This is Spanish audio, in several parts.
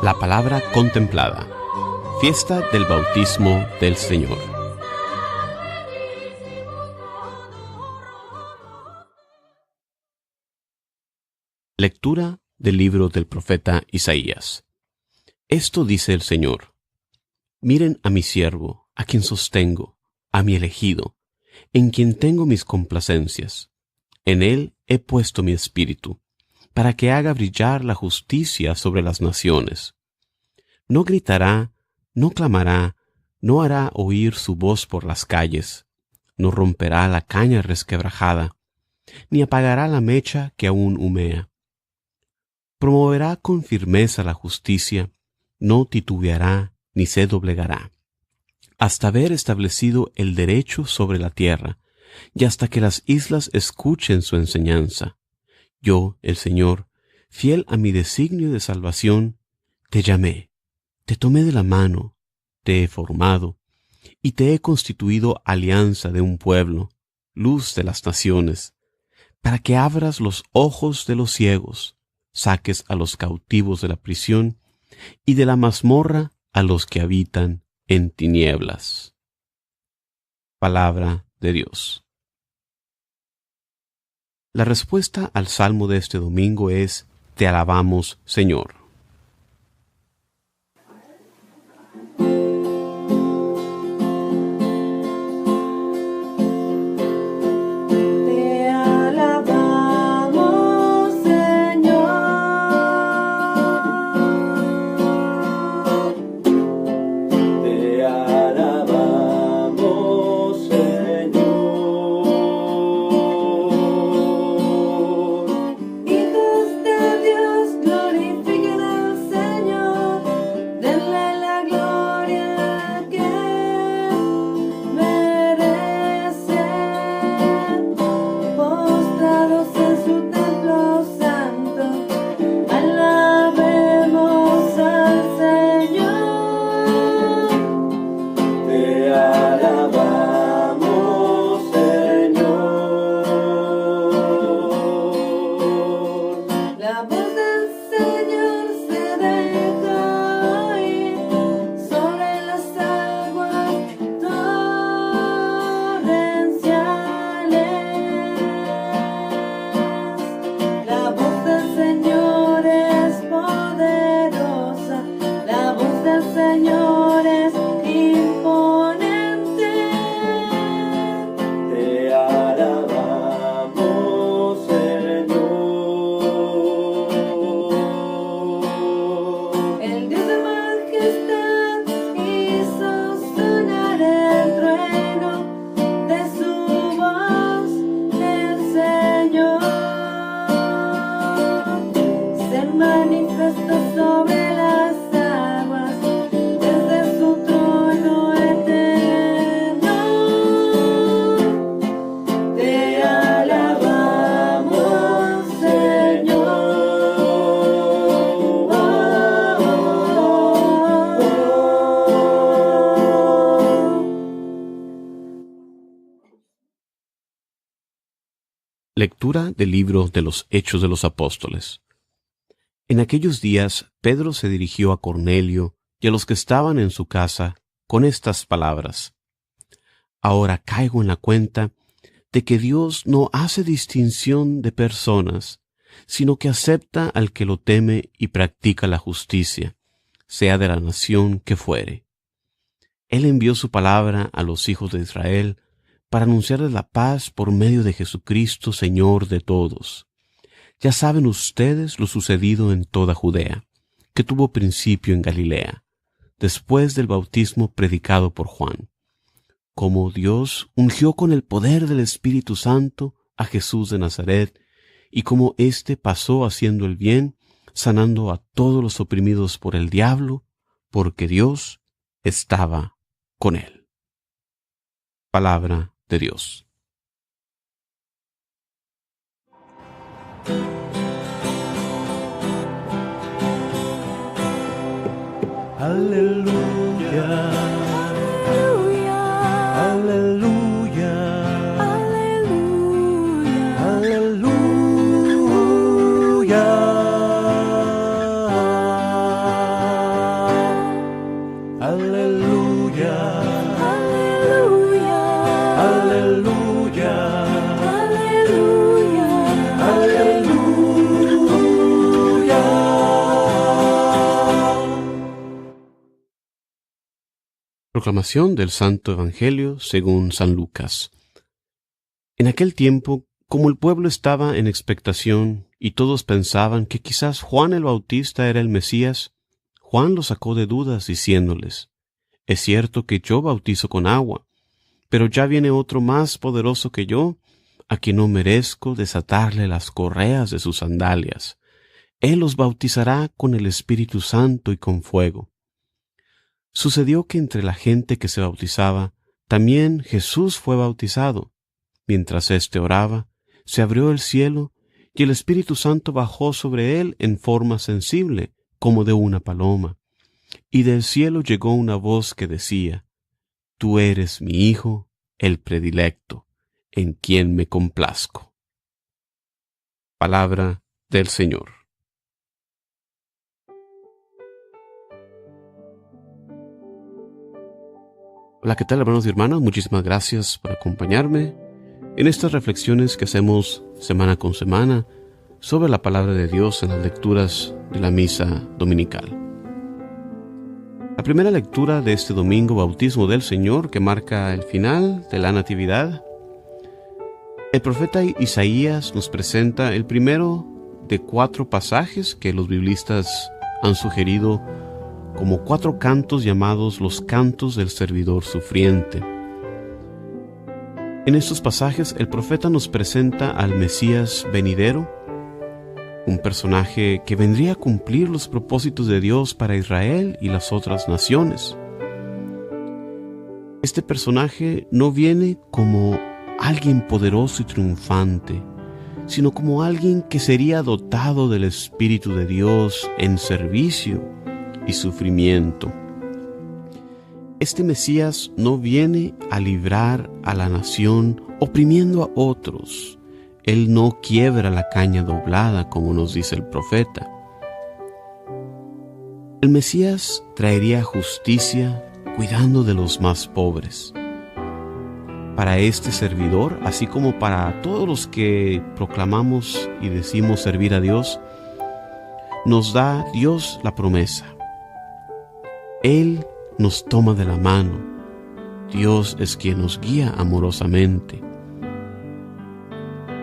La palabra contemplada. Fiesta del bautismo del Señor. Lectura del libro del profeta Isaías. Esto dice el Señor: Miren a mi siervo, a quien sostengo, a mi elegido, en quien tengo mis complacencias. En él he puesto mi espíritu, para que haga brillar la justicia sobre las naciones. No gritará, no clamará, no hará oír su voz por las calles, no romperá la caña resquebrajada, ni apagará la mecha que aún humea. Promoverá con firmeza la justicia, no titubeará ni se doblegará, hasta haber establecido el derecho sobre la tierra, y hasta que las islas escuchen su enseñanza. Yo, el Señor, fiel a mi designio de salvación, te llamé, te tomé de la mano, te he formado, y te he constituido alianza de un pueblo, luz de las naciones, para que abras los ojos de los ciegos, saques a los cautivos de la prisión, y de la mazmorra a los que habitan en tinieblas. Palabra de Dios. La respuesta al salmo de este domingo es: Te alabamos, Señor. Lectura del libro de los Hechos de los Apóstoles. En aquellos días Pedro se dirigió a Cornelio y a los que estaban en su casa con estas palabras: Ahora caigo en la cuenta de que Dios no hace distinción de personas, sino que acepta al que lo teme y practica la justicia, sea de la nación que fuere. Él envió su palabra a los hijos de Israel para anunciarles la paz por medio de Jesucristo, Señor de todos. Ya saben ustedes lo sucedido en toda Judea, que tuvo principio en Galilea, después del bautismo predicado por Juan, como Dios ungió con el poder del Espíritu Santo a Jesús de Nazaret, y como éste pasó haciendo el bien, sanando a todos los oprimidos por el diablo, porque Dios estaba con él. Palabra de Dios. Aleluya, aleluya, aleluya, aleluya, aleluya. Proclamación del Santo Evangelio según San Lucas. En aquel tiempo, como el pueblo estaba en expectación y todos pensaban que quizás Juan el Bautista era el Mesías, Juan los sacó de dudas diciéndoles: «Es cierto que yo bautizo con agua, pero ya viene otro más poderoso que yo, a quien no merezco desatarle las correas de sus sandalias. Él los bautizará con el Espíritu Santo y con fuego». Sucedió que entre la gente que se bautizaba, también Jesús fue bautizado. Mientras éste oraba, se abrió el cielo, y el Espíritu Santo bajó sobre él en forma sensible, como de una paloma. Y del cielo llegó una voz que decía: «Tú eres mi Hijo, el predilecto, en quien me complazco». Palabra del Señor. Hola, ¿qué tal, hermanos y hermanas? Muchísimas gracias por acompañarme en estas reflexiones que hacemos semana con semana sobre la palabra de Dios en las lecturas de la misa dominical. La primera lectura de este domingo, bautismo del Señor, que marca el final de la Natividad, el profeta Isaías nos presenta el primero de 4 pasajes que los biblistas han sugerido como 4 cantos llamados los cantos del servidor sufriente. En estos pasajes el profeta nos presenta al Mesías venidero, un personaje que vendría a cumplir los propósitos de Dios para Israel y las otras naciones. Este personaje no viene como alguien poderoso y triunfante, sino como alguien que sería dotado del Espíritu de Dios en servicio y sufrimiento. Este Mesías no viene a librar a la nación oprimiendo a otros. Él no quiebra la caña doblada, como nos dice el profeta. El Mesías traería justicia cuidando de los más pobres. Para este servidor, así como para todos los que proclamamos y decimos servir a Dios, nos da Dios la promesa. Él nos toma de la mano. Dios es quien nos guía amorosamente.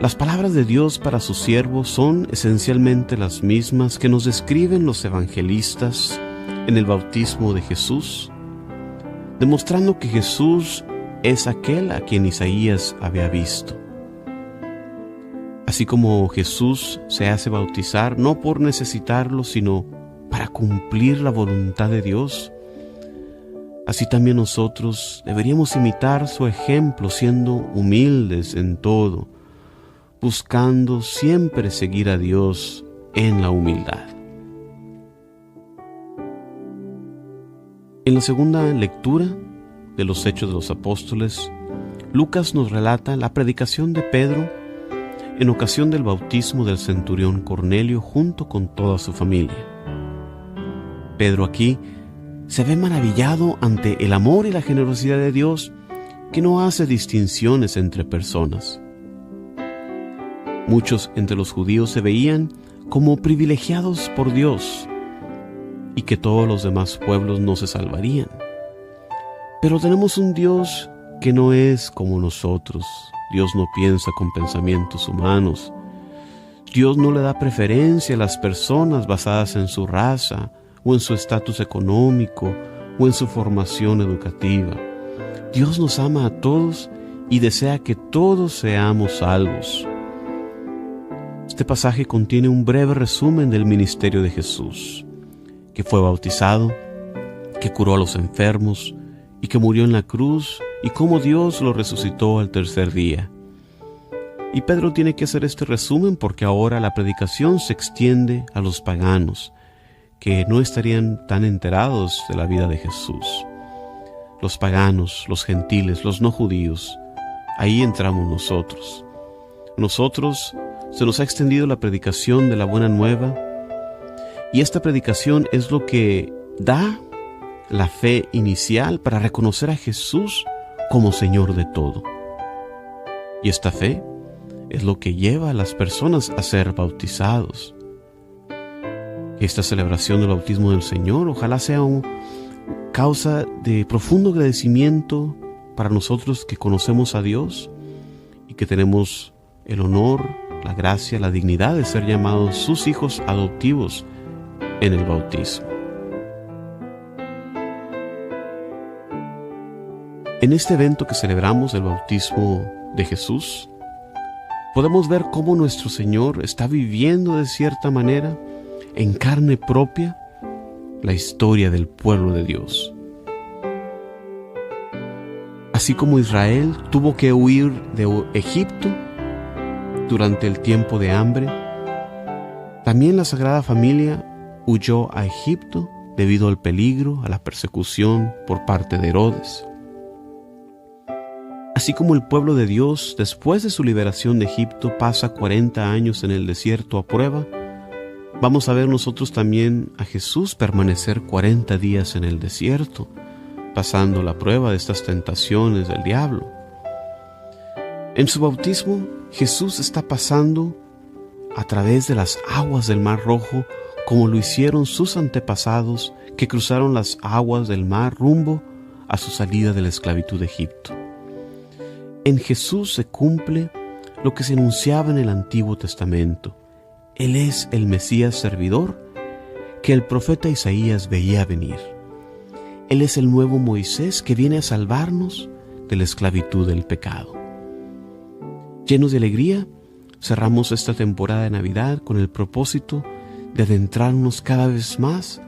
Las palabras de Dios para sus siervos son esencialmente las mismas que nos describen los evangelistas en el bautismo de Jesús, demostrando que Jesús es aquel a quien Isaías había visto. Así como Jesús se hace bautizar no por necesitarlo, sino para cumplir la voluntad de Dios, así también nosotros deberíamos imitar su ejemplo, siendo humildes en todo, buscando siempre seguir a Dios en la humildad. En la segunda lectura de los Hechos de los Apóstoles, Lucas nos relata la predicación de Pedro en ocasión del bautismo del centurión Cornelio junto con toda su familia. Pedro aquí se ve maravillado ante el amor y la generosidad de Dios, que no hace distinciones entre personas. Muchos entre los judíos se veían como privilegiados por Dios y que todos los demás pueblos no se salvarían. Pero tenemos un Dios que no es como nosotros. Dios no piensa con pensamientos humanos. Dios no le da preferencia a las personas basadas en su raza, o en su estatus económico, o en su formación educativa. Dios nos ama a todos y desea que todos seamos salvos. Este pasaje contiene un breve resumen del ministerio de Jesús, que fue bautizado, que curó a los enfermos y que murió en la cruz, y cómo Dios lo resucitó al tercer día. Y Pedro tiene que hacer este resumen porque ahora la predicación se extiende a los paganos, que no estarían tan enterados de la vida de Jesús. Los paganos, los gentiles, los no judíos, ahí entramos nosotros. Nosotros se nos ha extendido la predicación de la buena nueva, y esta predicación es lo que da la fe inicial para reconocer a Jesús como Señor de todo. Y esta fe es lo que lleva a las personas a ser bautizados. Esta celebración del bautismo del Señor ojalá sea causa de profundo agradecimiento para nosotros que conocemos a Dios y que tenemos el honor, la gracia, la dignidad de ser llamados sus hijos adoptivos en el bautismo. En este evento que celebramos, el bautismo de Jesús, podemos ver cómo nuestro Señor está viviendo de cierta manera, en carne propia, la historia del pueblo de Dios. Así como Israel tuvo que huir de Egipto durante el tiempo de hambre, también la Sagrada Familia huyó a Egipto debido al peligro, a la persecución por parte de Herodes. Así como el pueblo de Dios, después de su liberación de Egipto, pasa 40 años en el desierto a prueba, vamos a ver nosotros también a Jesús permanecer 40 días en el desierto, pasando la prueba de estas tentaciones del diablo. En su bautismo, Jesús está pasando a través de las aguas del Mar Rojo, como lo hicieron sus antepasados que cruzaron las aguas del mar rumbo a su salida de la esclavitud de Egipto. En Jesús se cumple lo que se anunciaba en el Antiguo Testamento. Él es el Mesías servidor que el profeta Isaías veía venir. Él es el nuevo Moisés que viene a salvarnos de la esclavitud del pecado. Llenos de alegría, cerramos esta temporada de Navidad con el propósito de adentrarnos cada vez más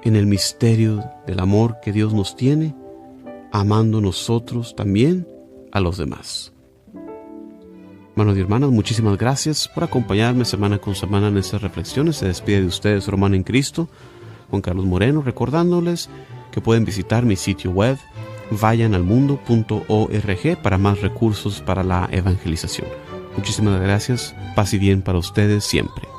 en el misterio del amor que Dios nos tiene, amando nosotros también a los demás. Hermanos y hermanas, muchísimas gracias por acompañarme semana con semana en estas reflexiones. Se despide de ustedes su hermano en Cristo, Juan Carlos Moreno, recordándoles que pueden visitar mi sitio web vayanalmundo.org para más recursos para la evangelización. Muchísimas gracias, paz y bien para ustedes siempre.